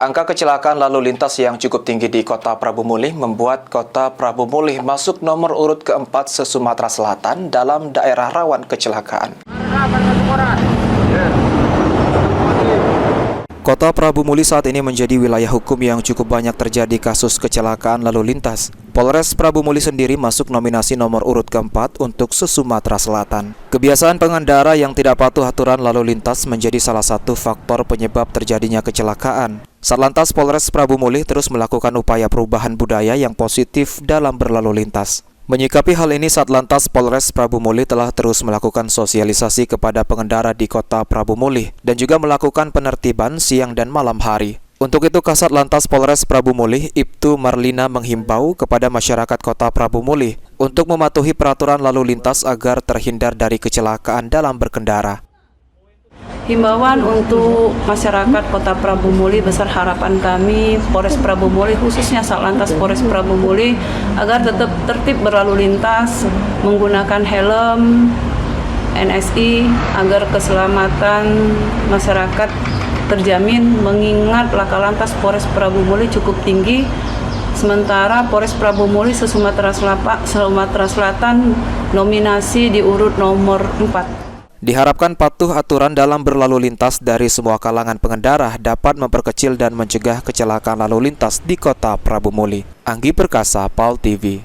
Angka kecelakaan lalu lintas yang cukup tinggi di Kota Prabu Mulih membuat Kota Prabu Mulih masuk nomor urut keempat se-Sumatera Selatan dalam daerah rawan kecelakaan. Kota Prabu Mulih saat ini menjadi wilayah hukum yang cukup banyak terjadi kasus kecelakaan lalu lintas. Polres Prabu Mulih sendiri masuk nominasi nomor urut keempat untuk se-Sumatera Selatan. Kebiasaan pengendara yang tidak patuh aturan lalu lintas menjadi salah satu faktor penyebab terjadinya kecelakaan. Satlantas Polres Prabu Mulih terus melakukan upaya perubahan budaya yang positif dalam berlalu lintas. Menyikapi hal ini, Satlantas Polres Prabu Mulih telah terus melakukan sosialisasi kepada pengendara di Kota Prabu Mulih dan juga melakukan penertiban siang dan malam hari. Untuk itu, Kasat Lantas Polres Prabu Mulih, Ibtu Marlina menghimbau kepada masyarakat Kota Prabu Mulih untuk mematuhi peraturan lalu lintas agar terhindar dari kecelakaan dalam berkendara. Himbauan untuk masyarakat Kota Prabu Mulih, besar harapan kami Polres Prabu Mulih, khususnya Satlantas Polres Prabu Mulih, agar tetap tertib berlalu lintas, menggunakan helm, NSI, agar keselamatan masyarakat terjamin, mengingat laka lantas Polres Prabu Mulih cukup tinggi. Sementara Polres Prabu Mulih se-Sumatera Selatan nominasi di urut nomor 4. Diharapkan patuh aturan dalam berlalu lintas dari semua kalangan pengendara dapat memperkecil dan mencegah kecelakaan lalu lintas di Kota Prabu Mulih. Anggi Perkasa, PAL TV.